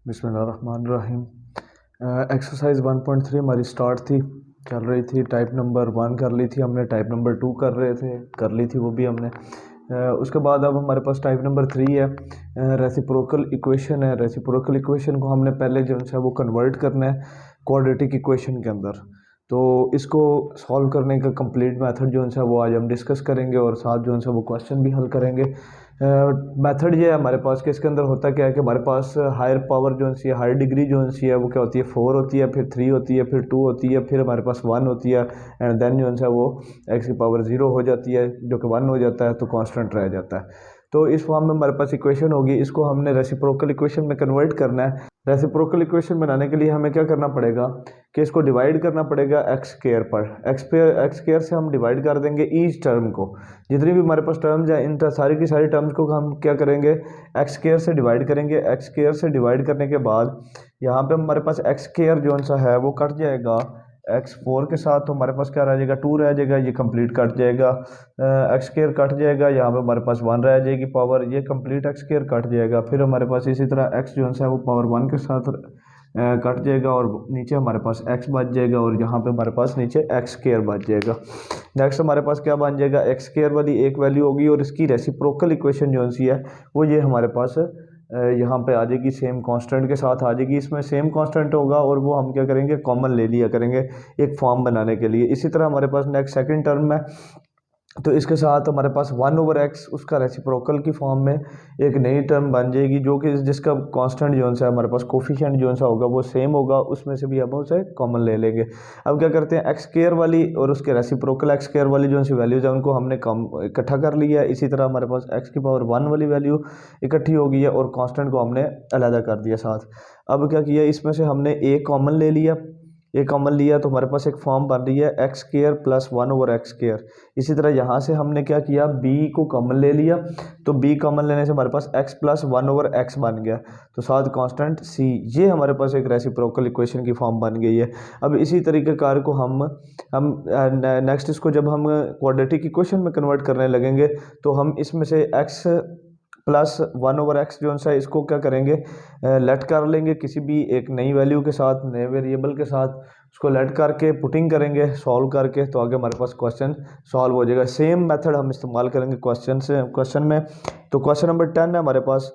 बिस्मिल्लाहिर्रहमानिर्रहीम। एक्सरसाइज 1.3 हमारी स्टार्ट थी, चल रही थी। टाइप नंबर 1 कर ली थी हमने, टाइप नंबर 2 कर ली थी वो भी हमने। उसके बाद अब हमारे पास टाइप नंबर 3 है, रेसिप्रोकल इक्वेशन है। रेसिप्रोकल इक्वेशन को हमने पहले जो है वो कन्वर्ट करना है क्वाड्रेटिक इक्वेशन के अंदर। तो इसको सॉल्व करने का कंप्लीट मेथड जो है वो आज हम डिस्कस करेंगे और साथ जो है वो क्वेश्चन भी हल करेंगे। मेथड ये है हमारे पास कि इसके अंदर होता क्या है कि हमारे पास हायर पावर जो सी है, हायर डिग्री जो सी है वो क्या होती है, 4 होती है, फिर 3 होती है, फिर 2 होती है, फिर हमारे पास 1 होती है। एंड देन जो है वो एक्स की पावर 0 हो जाती है, जो कि 1 हो जाता है तो कांस्टेंट रह जाता है। तो इस फॉर्म में हमारे पास इक्वेशन होगी, इसको हमने रेसिप्रोकल इक्वेशन में कन्वर्ट करना है। रेसिप्रोकल इक्वेशन बनाने के लिए हमें क्या करना पड़ेगा कि इसको डिवाइड करना पड़ेगा एक्स स्क्वायर पर। एक्स स्क्वायर से हम डिवाइड कर देंगे ईच टर्म को। जितनी भी हमारे पास टर्म्स हैं इन सारी की सारी टर्म्स को हम क्या करेंगे, एक्स स्क्वायर से डिवाइड करेंगे। एक्स स्क्वायर से डिवाइड करने के बाद यहाँ पे हमारे पास एक्स स्क्वायर जो सा है वो कट जाएगा एक्स फोर के साथ, तो हमारे पास क्या रह जाएगा, 2 रह जाएगा, ये कंप्लीट कट जाएगा। एक्स स्क्वायर कट जाएगा, यहाँ पे हमारे पास 1 रह जाएगी पावर, ये कंप्लीट एक्स स्क्वायर कट जाएगा। फिर हमारे पास इसी तरह एक्स जो है वो पावर 1 के साथ कट जाएगा और नीचे हमारे पास एक्स बच जाएगा और यहाँ पे हमारे पास नीचे एक्स स्क्वायर बच जाएगा। नेक्स्ट हमारे पास क्या बन जाएगा, एक्स स्क्वायर वाली एक वैल्यू होगी और इसकी रेसिप्रोकल इक्वेशन जो सी है वो ये हमारे पास यहाँ पे आ जाएगी, सेम कांस्टेंट के साथ आ जाएगी। इसमें सेम कांस्टेंट होगा और वो हम क्या करेंगे, कॉमन ले लिया करेंगे एक फॉर्म बनाने के लिए। इसी तरह हमारे पास नेक्स्ट सेकंड टर्म में, तो इसके साथ हमारे पास 1/x उसका रेसिप्रोकल की फॉर्म में एक नई टर्म बन जाएगी, जो कि जिसका कांस्टेंट जो सा हमारे पास कोफिशिएंट जो सा होगा वो सेम होगा, उसमें से भी हम उसे कॉमन ले लेंगे। अब क्या करते हैं, एक्स स्क्वायर वाली और उसके रेसिप्रोकल एक्स स्क्वायर वाली जो सी वैल्यूज है उनको हमने कम इकट्ठा कर लिया है। इसी तरह हमारे पास एक्स की पावर 1 वाली वैल्यू इकट्ठी हो गई है और कांस्टेंट को हमने अलहदा कर दिया साथ। अब क्या किया, इसमें से हमने ए कॉमन ले लिया, ए कॉमन लिया तो हमारे पास एक फॉर्म बन रही है x square plus 1/x square. इसी तरह यहाँ से हमने क्या किया, b को कॉमन ले लिया, तो b कॉमन लेने से हमारे पास x प्लस 1/x बन गया, तो साथ कांस्टेंट c। ये हमारे पास एक रेसिप्रोकल इक्वेशन की फॉर्म बन गई है। अब इसी तरीके कार को हम नेक्स्ट इसको जब हम क्वाड्रेटिक इक्वेशन में कन्वर्ट करने लगेंगे तो हम इसमें से x प्लस 1/x जो सा इसको क्या करेंगे, लेट कर लेंगे किसी भी एक नई वैल्यू के साथ, नए वेरिएबल के साथ, उसको लेट करके पुटिंग करेंगे सॉल्व करके, तो आगे हमारे पास क्वेश्चन सॉल्व हो जाएगा। सेम मेथड हम इस्तेमाल करेंगे क्वेश्चन में। तो क्वेश्चन नंबर 10 है हमारे पास,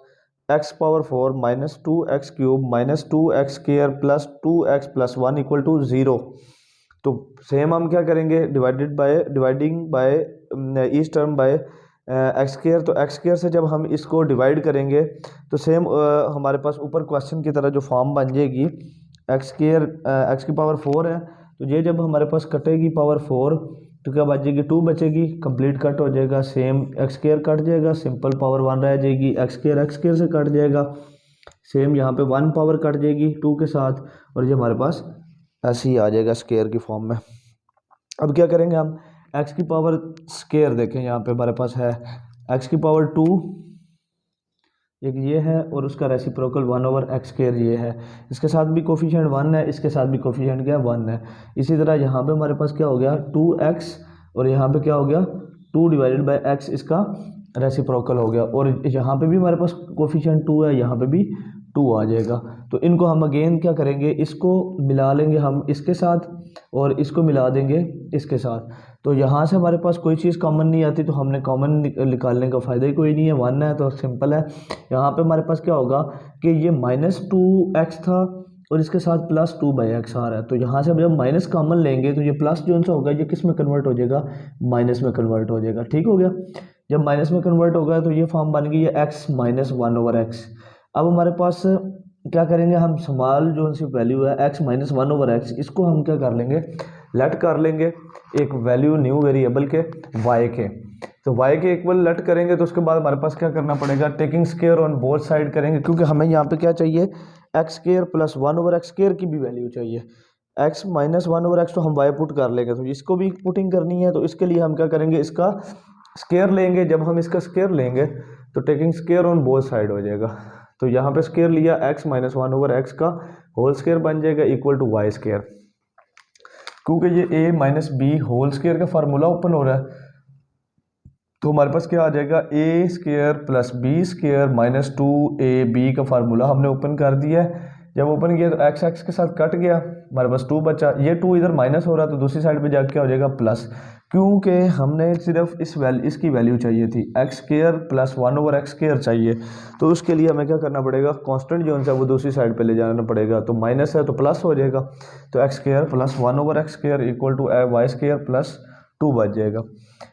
x power 4 minus 2x cube minus 2x square plus 2x plus 1 equal to 0। तो सेम हम क्या करेंगे, dividing by each term by x square. तो एक्स स्क्वायर से जब हम इसको डिवाइड करेंगे तो सेम हमारे पास ऊपर क्वेश्चन की तरह जो फॉर्म बन जाएगी, एक्स स्क्वायर एक्स की पावर 4 है, तो ये जब हमारे पास कटेगी पावर 4 तो क्या बचेगी, 2 बचेगी, कंप्लीट कट हो जाएगा। सेम एक्स स्क्वायर कट जाएगा, सिंपल पावर 1 रह जाएगी, एक्स स्क्वायर से कट जाएगा, सेम यहाँ पे 1 पावर कट जाएगी 2 के साथ, और ये हमारे पास ऐसे ही आ जाएगा स्क्वायर की फॉर्म में। अब क्या करेंगे हम, एक्स की पावर स्क्वायर देखें, यहाँ पे हमारे पास है एक्स की पावर 2 एक ये है और उसका रेसिप्रोकल 1/x स्क्वायर ये है। इसके साथ भी कोफिशिएंट 1 है, इसके साथ भी कोफिशिएंट क्या है, 1 है। इसी तरह यहाँ पे हमारे पास क्या हो गया 2x, और यहाँ पे क्या हो गया 2 डिवाइडेड बाई x, इसका रेसिप्रोकल हो गया। और यहाँ पे भी हमारे पास कोफिशिएंट 2 है, यहाँ पे भी 2 आ जाएगा। तो इनको हम अगेन क्या करेंगे, इसको मिला लेंगे हम इसके साथ और इसको मिला देंगे इसके साथ। तो यहाँ से हमारे पास कोई चीज़ कॉमन नहीं आती, तो हमने कॉमन निकालने का फ़ायदा ही कोई नहीं है, 1 है तो सिंपल है। यहाँ पे हमारे पास क्या होगा कि ये -2x था और इसके साथ +2/x आ रहा है, तो यहाँ से जब माइनस कॉमन लेंगे तो ये प्लस जो सा होगा ये किस में कन्वर्ट हो जाएगा, माइनस में कन्वर्ट हो जाएगा। ठीक हो गया, जब माइनस में कन्वर्ट होगा तो ये फॉर्म बन गई है x माइनस 1/x। अब हमारे पास क्या करेंगे, हम स्मॉल जो सी वैल्यू है x माइनस 1/x, इसको हम क्या कर लेंगे, लेट कर लेंगे एक वैल्यू न्यू वेरिएबल के y के। तो y के इक्वल लेट करेंगे तो उसके बाद हमारे पास क्या करना पड़ेगा, taking square on both side करेंगे, क्योंकि हमें यहाँ पे क्या चाहिए, x square plus 1/x square की भी वैल्यू चाहिए। x माइनस 1/x तो हम y पुट कर लेंगे, तो इसको भी पुटिंग करनी है, तो इसके लिए हम क्या करेंगे, इसका स्क्वायर लेंगे। जब हम इसका स्क्वायर लेंगे तो taking square on both side हो जाएगा, तो यहाँ पे स्क्वायर लिया x माइनस 1/x का होल स्क्वायर बन जाएगा इक्वल टू वाई स्क्वायर। क्योंकि ये a minus b whole square का फार्मूला ओपन हो रहा है, तो हमारे पास क्या आ जाएगा, a square plus b square minus 2ab का फार्मूला हमने ओपन कर दिया है। जब ओपन किया तो एक्स एक्स के साथ कट गया, हमारे पास 2 बचा। ये 2 इधर माइनस हो रहा तो दूसरी साइड पे जाके क्या हो जाएगा प्लस, क्योंकि हमने सिर्फ इसकी वैल्यू चाहिए थी, x square plus 1/x square चाहिए। तो उसके लिए हमें क्या करना पड़ेगा, कांस्टेंट जो है वो दूसरी साइड पे ले जाना पड़ेगा। तो माइनस है तो प्लस हो जाएगा, तो x square plus 1/x square equal to y square plus 2 बच जाएगा।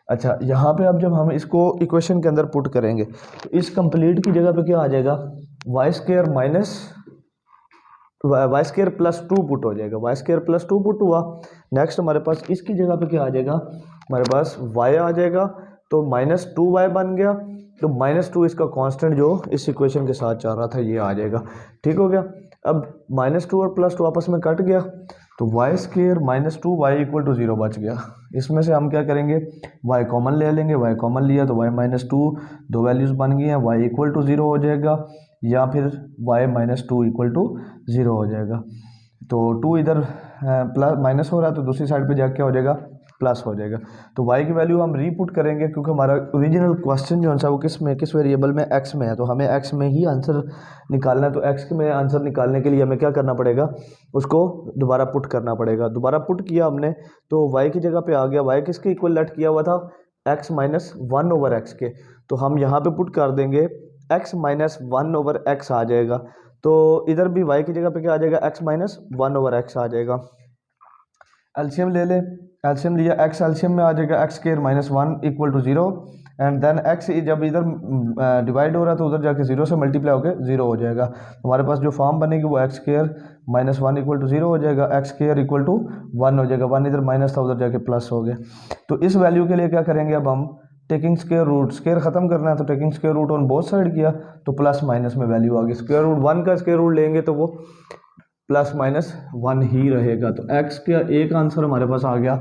अच्छा, यहाँ पे अब जब हम इसको इक्वेशन के अंदर पुट करेंगे तो इस कंप्लीट की जगह पे क्या आ जाएगा, y square minus y square plus 2 put हो जाएगा, वाई स्क्वायर प्लस 2 पुट हुआ। नेक्स्ट हमारे पास इसकी जगह पे क्या आ जाएगा, हमारे पास y आ जाएगा, तो -2y बन गया। तो -2 इसका कांस्टेंट जो इस इक्वेशन के साथ चल रहा था ये आ जाएगा। ठीक हो गया। अब -2 और +2 आपस में कट गया, तो Y square -2y equal to 0 बच गया। इसमें से हम क्या करेंगे, y कॉमन ले लेंगे, y कॉमन लिया तो y -2 दो वैल्यूज़ बन गई हैं, y इक्वल टू 0 हो जाएगा, या फिर y -2 इक्वल टू 0 हो जाएगा। तो 2 इधर प्लस माइनस हो रहा है तो दूसरी साइड पे जाके क्या हो जाएगा, प्लस हो जाएगा। तो y की वैल्यू हम रीपुट करेंगे, क्योंकि हमारा ओरिजिनल क्वेश्चन जो है वो किस वेरिएबल में, x में है, तो हमें x में ही आंसर निकालना है। तो x में आंसर निकालने के लिए हमें क्या करना पड़ेगा, उसको दोबारा पुट करना पड़ेगा। दोबारा पुट किया हमने तो y की जगह पे आ गया, y किसके इक्वल लेट किया हुआ था, x माइनस 1/x के। तो हम यहाँ पे पुट कर देंगे x माइनस 1/x आ जाएगा। तो इधर भी y की जगह पे क्या आ जाएगा, x माइनस 1/x आ जाएगा। एलसीएम ले ले, एलसीएम लिया, x एलसीएम में आ जाएगा x square minus 1 equal to 0, and then x जब इधर डिवाइड हो रहा है तो उधर जाके 0 से मल्टीप्लाई होकर 0 हो जाएगा। हमारे पास जो फॉर्म बनेगी वो x square minus 1 equal to 0 हो जाएगा, x स्क्वायर इक्वल टू 1 हो जाएगा। 1 इधर माइनस था उधर जाके प्लस हो गया। तो इस वैल्यू के लिए क्या करेंगे, अब हम टेकिंग स्क्वायर रूट, स्क्वायर खत्म करना है तो taking square root on both side किया तो प्लस माइनस में वैल्यू आ गई। स्क्वायर रूट 1 का स्क्वायर रूट लेंगे तो वो प्लस माइनस 1 ही रहेगा। तो x का एक आंसर हमारे पास आ गया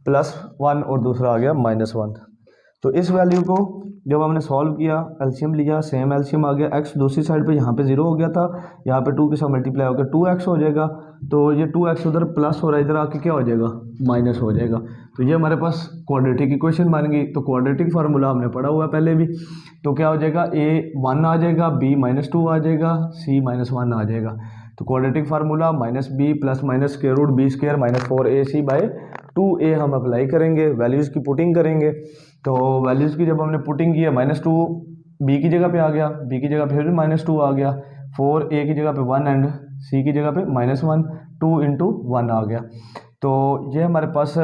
+1 और दूसरा आ गया -1। तो इस वैल्यू को जब हमने सॉल्व किया, एलसीएम लिया, सेम एलसीएम आ गया, x दूसरी साइड पे यहाँ पे 0 हो गया था, यहाँ पे 2 के साथ मल्टीप्लाई होकर 2x हो जाएगा। तो ये 2x उधर प्लस हो रहा है, इधर आके क्या हो जाएगा, माइनस हो जाएगा। तो ये हमारे पास क्वाड्रेटिक इक्वेशन बन गई। तो क्वाड्रेटिक फार्मूला हमने पढ़ा हुआ है पहले भी। तो क्या हो जाएगा, a 1 आ जाएगा, b -2 आ जाएगा, c -1 आ जाएगा। तो quadratic formula -b plus minus square root b square -4ac/2a हम अप्लाई करेंगे, वैल्यूज़ की पुटिंग करेंगे। तो वैल्यूज़ की जब हमने पुटिंग की है, -2 b की जगह पे आ गया, b की जगह पे फिर -2 आ गया, 4a की जगह पे 1 एंड c की जगह पे -1, 2 इंटू 1 आ गया। तो ये हमारे पास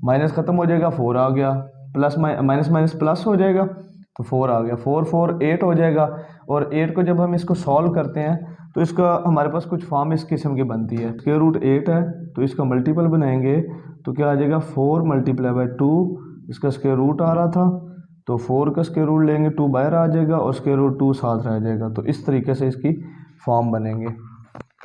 माइनस ख़त्म हो जाएगा, 4 आ गया, प्लस माइनस माइनस प्लस हो जाएगा तो 4 आ गया, 4 4 8 हो जाएगा। और 8 को जब हम इसको सॉल्व करते हैं तो इसका हमारे पास कुछ फॉर्म इस किस्म की बनती है। स्क्वायर रूट 8 है तो इसका मल्टीपल बनाएंगे तो क्या आ जाएगा, 4 × 2, इसका स्क्वायर रूट आ रहा था तो 4 का स्क्वायर रूट लेंगे, 2 बाहर आ जाएगा और स्क्वायर रूट 2 साथ रह जाएगा। तो इस तरीके से इसकी फॉर्म बनेंगे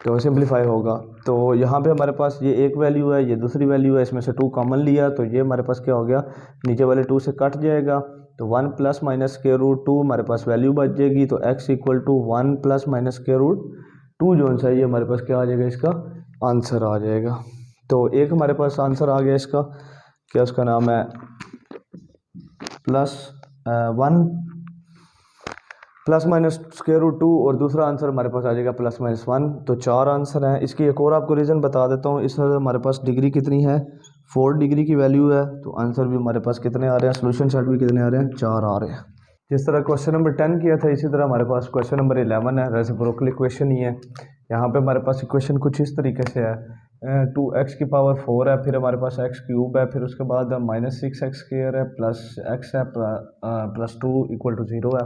तो सिंप्लीफाई होगा। तो यहाँ पे हमारे पास ये एक वैल्यू है, ये दूसरी वैल्यू है, इसमें से 2 कॉमन लिया तो ये हमारे पास क्या हो गया, नीचे वाले 2 से कट जाएगा तो 1 प्लस माइनस स्क्वायर रूट 2 हमारे पास वैल्यू बच जाएगी। तो x equal to 1 plus minus square root 2 जो सा ये हमारे पास क्या आ जाएगा, इसका आंसर आ जाएगा। तो एक हमारे पास आंसर आ गया इसका, क्या उसका नाम है, +1 प्लस माइनस स्क्वायर रूट 2 और दूसरा आंसर हमारे पास आ जाएगा +-1। तो 4 आंसर हैं। इसकी एक और आपको रीज़न बता देता हूँ। इस हमारे पास डिग्री कितनी है, 4 डिग्री की वैल्यू है। तो आंसर भी हमारे पास कितने आ रहे हैं, सोल्यूशन सेट भी कितने आ रहे हैं, 4 आ रहे हैं। जिस तरह क्वेश्चन नंबर 10 किया था इसी तरह हमारे पास क्वेश्चन नंबर 11 है, रेसिप्रोकल इक्वेशन ही है। यहाँ पे हमारे पास इक्वेशन कुछ इस तरीके से है, 2x⁴ है, फिर हमारे पास x³ है, फिर उसके बाद -6x² है, प्लस x है, +2 = 0 है।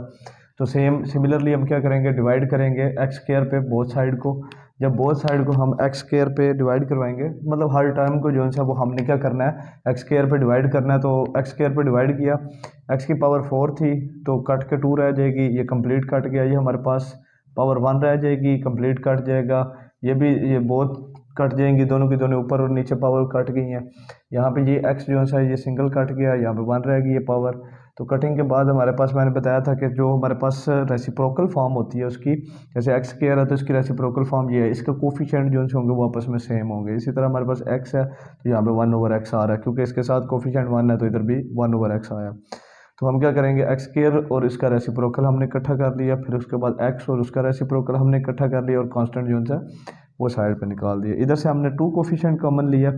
तो सिमिलरली हम क्या करेंगे, डिवाइड करेंगे x² पे बोथ साइड को। जब बोथ साइड को हम x² पे डिवाइड करवाएंगे, मतलब हर टर्म को जो है वो हमने क्या करना है, x² पे डिवाइड करना है। तो x² पे डिवाइड किया, x⁴ थी तो कट के 2 रह जाएगी, ये कंप्लीट कट गया, ये हमारे पास पावर 1 रह जाएगी, कंप्लीट कट जाएगा, ये बहुत कट जाएंगी, दोनों की दोनों ऊपर और नीचे पावर कट गई हैं। यहाँ पे ये x जो है ये सिंगल कट गया, यहाँ पे 1 रह गई ये पावर। तो कटिंग के बाद हमारे पास मैंने बताया था कि जो हमारे पास रेसिप्रोकल फॉर्म होती है उसकी, जैसे एक्स स्क्वायर है तो इसकी रेसिप्रोकल फॉर्म ये है, इसका कोफिशिएंट जो होंगे वो आपस में सेम होंगे। इसी तरह हमारे पास एक्स है तो यहाँ पे 1/x आ रहा है, क्योंकि इसके साथ कोफिशिएंट 1 है तो इधर भी 1/x आया। तो हम क्या करेंगे, एक्स स्क्वायर और इसका रेसिप्रोकल हमने इकट्ठा कर लिया, फिर उसके बाद एक्स और उसका रेसिप्रोकल हमने इकट्ठा कर लिया और कांस्टेंट जो है वो साइड पे निकाल दिया। इधर से हमने 2 कोफिशिएंट कॉमन लिया,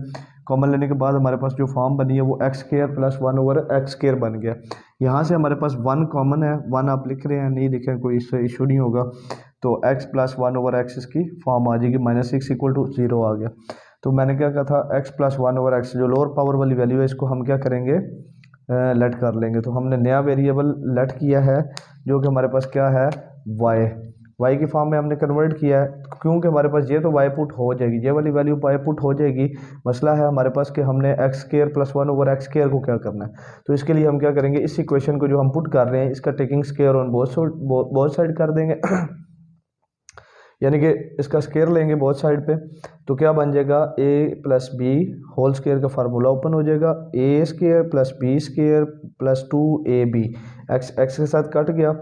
कॉमन लेने के बाद हमारे पास जो फॉर्म बनी है वो x square plus 1/x square बन गया। यहाँ से हमारे पास 1 कॉमन है, 1 आप लिख रहे हैं नहीं लिखें कोई इससे इशू नहीं होगा, तो x प्लस 1/x इसकी फॉर्म आ जाएगी, -6 = 0 आ गया। तो मैंने क्या कहा था, x प्लस 1/x जो लोअर पावर वाली वैल्यू है इसको हम क्या करेंगे, लेट कर लेंगे। तो हमने नया वेरिएबल लेट किया है जो कि हमारे पास क्या है, y की फॉर्म में हमने कन्वर्ट किया है, क्योंकि हमारे पास ये तो y पुट हो जाएगी, ये वाली वैल्यू y पुट हो जाएगी। मसला है हमारे पास कि हमने x square plus 1/x square को क्या करना है। तो इसके लिए हम क्या करेंगे, इस इक्वेशन को जो हम पुट कर रहे हैं इसका taking square on both side कर देंगे यानी कि इसका स्क्वायर लेंगे बोथ साइड पे, तो क्या बन जाएगा, a plus b whole square का फार्मूला ओपन हो जाएगा, a square plus b square plus 2ab, x के साथ कट गया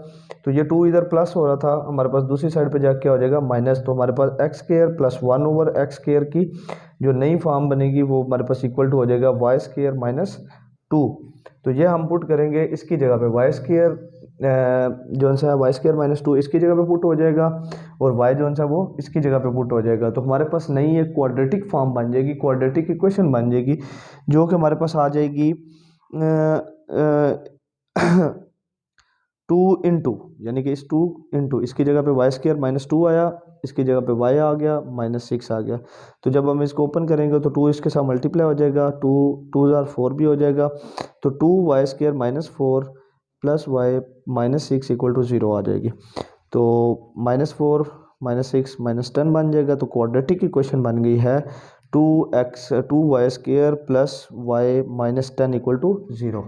तो ये 2 इधर प्लस हो रहा था, हमारे पास दूसरी साइड पे जाके क्या हो जाएगा माइनस। तो हमारे पास x square plus 1/x square की जो नई फॉर्म बनेगी वो हमारे पास इक्वल टू हो जाएगा y स्क्वायर माइनस 2। तो ये हम पुट करेंगे इसकी जगह पे, y स्क्वायर जो सा है y स्क्वायर माइनस 2 इसकी जगह पे पुट हो जाएगा और y जो सा वो इसकी जगह पे पुट हो जाएगा। तो हमारे पास नई एक क्वाड्रेटिक फॉर्म बन जाएगी, क्वाड्रेटिक इक्वेशन बन जाएगी जो कि हमारे पास आ जाएगी 2 इंटू, यानी कि इस 2 इंटू इसकी जगह पे y स्क्वायर माइनस 2 आया, इसकी जगह पे y आ गया -6 आ गया। तो जब हम इसको ओपन करेंगे तो 2 इसके साथ मल्टीप्लाई हो जाएगा, 2 2 4 भी हो जाएगा, तो 2y square minus 4 plus y -6 = 0 आ जाएगी। तो -4 -6 -10 बन जाएगा। तो क्वाड्रेटिक इक्वेशन बन गई है 2y स्क्वायर प्लस y -10 = 0।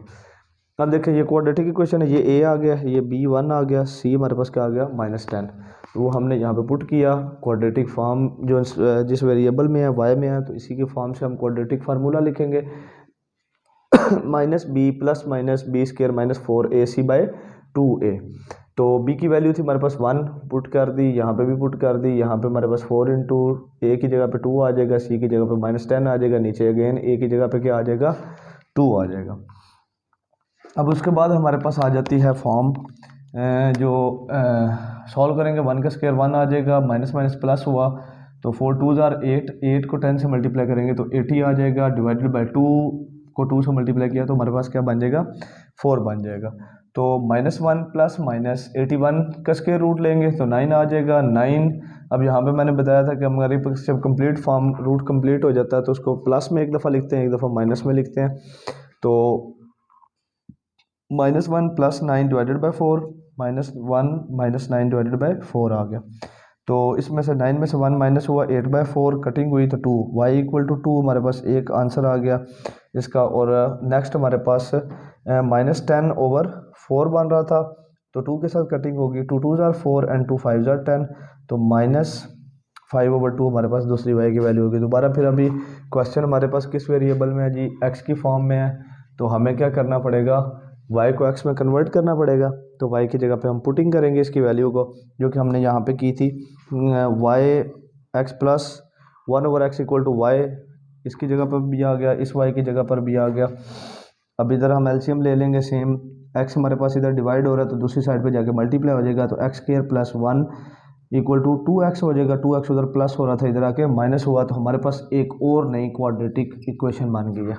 अब देखें ये क्वाड्रेटिक इक्वेशन है, ये a आ गया, ये b1 आ गया, c हमारे पास क्या आ गया -10। तो वो हमने यहाँ पे पुट किया क्वाड्रेटिक फॉर्म जो जिस वेरिएबल में है y में है, तो इसी के फॉर्म से हम क्वाड्रेटिक फार्मूला लिखेंगे -b plus minus b square minus 4ac/2a। तो b की वैल्यू थी हमारे पास 1, पुट कर दी, यहाँ पे भी पुट कर दी, यहाँ पे हमारे पास 4 इंटू a की जगह पे 2 आ जाएगा, c की जगह पे -10 आ जाएगा, नीचे अगेन a की जगह पे क्या आ जाएगा 2 आ जाएगा। अब उसके बाद हमारे पास आ जाती है फॉर्म जो सॉल्व करेंगे, 1 का स्क्वायर 1 आ जाएगा, माइनस माइनस प्लस हुआ तो 4 2 ज़ार 8, 8 को 10 से मल्टीप्लाई करेंगे तो 80 आ जाएगा, डिवाइडेड बाई 2 को 2 से मल्टीप्लाई किया तो हमारे पास क्या बन जाएगा 4 बन जाएगा। तो -1 प्लस माइनस 81 का स्क्वायर रूट लेंगे तो 9 आ जाएगा, 9। अब यहाँ पे मैंने बताया था कि हमारे पास जब कंप्लीट फॉर्म रूट कंप्लीट हो जाता है तो उसको प्लस में एक दफ़ा लिखते हैं, एक दफ़ा माइनस में लिखते हैं। तो -1 plus 9 divided by 4, -1 minus 9 divided by 4 आ गया। तो इसमें से 9 में से 1 माइनस हुआ, 8/4 कटिंग हुई तो 2, y = 2 हमारे पास एक आंसर आ गया इसका। और नेक्स्ट हमारे पास -10/4 बन रहा था, तो 2 के साथ कटिंग होगी, 2 2 ज़ार 4 एंड 2 5 ज़ार 10, तो -5/2 हमारे पास दूसरी y की वैल्यू होगी। दोबारा फिर अभी क्वेश्चन हमारे पास किस वेरिएबल में है जी, x की फॉर्म में है, तो हमें क्या करना पड़ेगा, y को x में कन्वर्ट करना पड़ेगा। तो y की जगह पे हम पुटिंग करेंगे इसकी वैल्यू को, जो कि हमने यहाँ पे की थी, y x plus 1/x = y, इसकी जगह पर भी आ गया, इस y की जगह पर भी आ गया। अब इधर हम एलसीएम ले लेंगे, सेम x हमारे पास इधर डिवाइड हो रहा है तो दूसरी साइड पे जाके मल्टीप्लाई हो जाएगा, तो x स्क्वायर प्लस 1 = 2x हो जाएगा, 2x उधर प्लस हो रहा था, इधर आके माइनस हुआ, तो हमारे पास एक और नई क्वाड्रेटिक इक्वेशन बन गई है।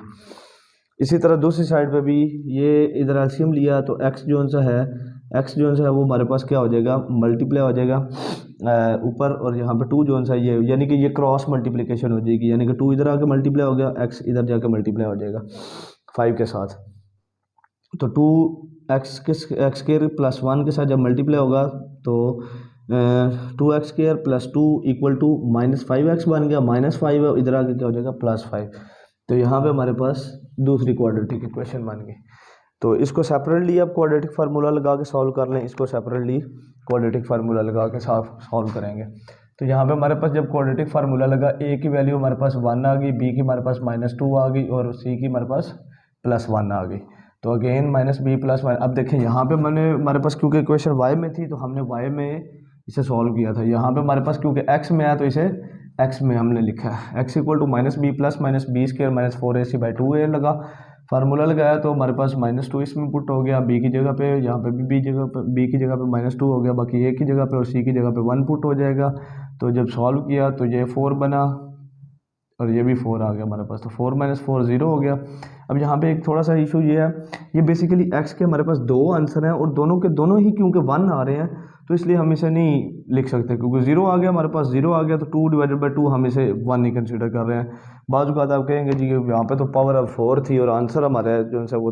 इसी तरह दूसरी साइड पे भी ये इधर एलसीएम लिया तो x जो है वो हमारे पास क्या हो जाएगा, मल्टीप्लाई हो जाएगा ऊपर, और यहाँ पे 2 जो है ये, यानी कि ये क्रॉस मल्टीप्लिकेशन हो जाएगी, यानी कि 2 इधर आके मल्टीप्लाई हो गया, x इधर जाके मल्टीप्लाई हो जाएगा 5 के साथ। तो 2x स्क्वायर प्लस 1 के साथ जब मल्टीप्लाई होगा तो 2x स्क्वायर प्लस 2 = -5x बन गया, -5 है, इधर आके क्या हो जाएगा +5। तो यहाँ पे हमारे पास दूसरी क्वाड्रेटिक इक्वेशन बन गई। तो इसको सेपरेटली आप क्वाड्रेटिक फार्मूला लगा के सॉल्व कर लें, इसको सेपरेटली क्वाड्रेटिक फार्मूला लगा के सॉल्व करेंगे। तो यहाँ पे हमारे पास जब क्वाड्रेटिक फार्मूला लगा, a की वैल्यू हमारे पास 1 आ गई, b की हमारे पास -2 आ गई और c की हमारे पास +1 आ गई। तो again minus b plus y. अब देखें यहाँ पे हमारे पास क्योंकि इक्वेशन वाई में थी तो हमने वाई में इसे सॉल्व किया था। यहाँ पे हमारे पास क्योंकि एक्स में आया तो इसे एक्स में हमने लिखा है। X equal to minus b plus minus b square minus 4ac/2a लगा, फार्मूला लगाया तो हमारे पास -2 इसमें पुट हो गया, बी की जगह पे, यहाँ पे भी बी की जगह पे -2 हो गया, बाकी ए की जगह पे और सी की जगह पे 1 पुट हो जाएगा। तो जब सॉल्व किया तो ये 4 बना और ये भी 4 आ गया हमारे पास, तो 4 - 4 0 हो गया। अब यहाँ पे एक थोड़ा सा इशू ये है, ये बेसिकली x के हमारे पास दो आंसर हैं और दोनों के दोनों ही क्योंकि 1 आ रहे हैं तो इसलिए हम इसे नहीं लिख सकते, क्योंकि 0 आ गया हमारे पास, 0 आ गया तो 2/2 हम इसे 1 नहीं कंसिडर कर रहे हैं। बाज़ बात आप कहेंगे जी यहाँ पे तो पावर अब 4 थी और आंसर हमारे जो है वो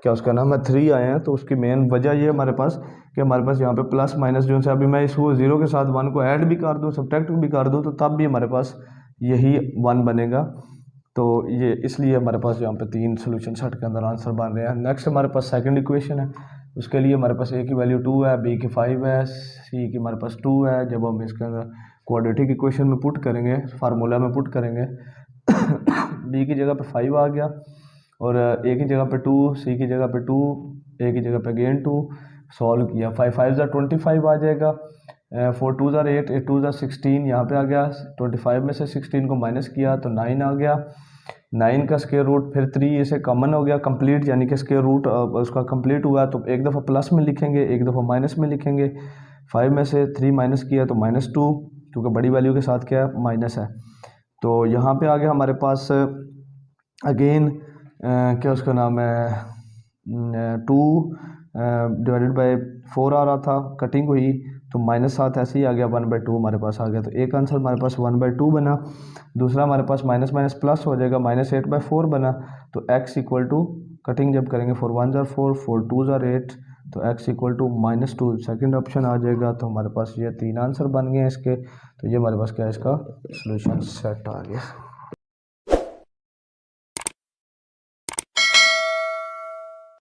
क्या उसका नाम है 3 आए हैं। तो उसकी मेन वजह ये हमारे पास कि हमारे पास यहाँ पे प्लस माइनस जो है अभी मैं इसको 0 के साथ 1 को ऐड भी कर दूँ, सब्ट्रैक्ट भी कर दूँ, तो तब भी हमारे पास यही 1 बनेगा। तो ये इसलिए हमारे पास यहाँ पे 3 सोल्यूशन सेट के अंदर आंसर बन रहे हैं। नेक्स्ट हमारे पास सेकंड इक्वेशन है, उसके लिए हमारे पास a की वैल्यू 2 है, b की 5 है, c की हमारे पास 2 है। जब हम इसके अंदर क्वाड्रेटिक इक्वेशन में पुट करेंगे, फार्मूला में पुट करेंगे b की जगह पे 5 आ गया और a की जगह पे 2, c की जगह पे 2, a की जगह पे अगेन 2, सॉल्व किया 5 5 25 आ जाएगा, 4 2 8, 8 2 16 यहाँ पे आ गया। 25 में से 16 को माइनस किया तो 9 आ गया। 9 का स्क्वायर रूट फिर 3 इसे कॉमन हो गया, कंप्लीट यानी कि स्क्वायर रूट उसका कंप्लीट हुआ तो एक दफ़ा प्लस में लिखेंगे, एक दफ़ा माइनस में लिखेंगे। 5 में से 3 माइनस किया तो -2, क्योंकि बड़ी वैल्यू के साथ क्या है माइनस है। तो यहाँ पे आ गया हमारे पास अगेन क्या उसका नाम है 2 डिवाइडेड बाय 4 आ रहा था, कटिंग हुई तो -7 ऐसे ही आ गया, 1/2 हमारे पास आ गया। तो एक आंसर हमारे पास 1/2 बना, दूसरा हमारे पास माइनस माइनस प्लस हो जाएगा, -8/4 बना। तो x इक्वल टू कटिंग जब करेंगे 4 1 4, 4 2 8, तो x equal to -2 second option आ जाएगा। तो हमारे पास ये 3 आंसर बन गए हैं इसके। तो ये हमारे पास क्या है, इसका सोल्यूशन सेट आ गया।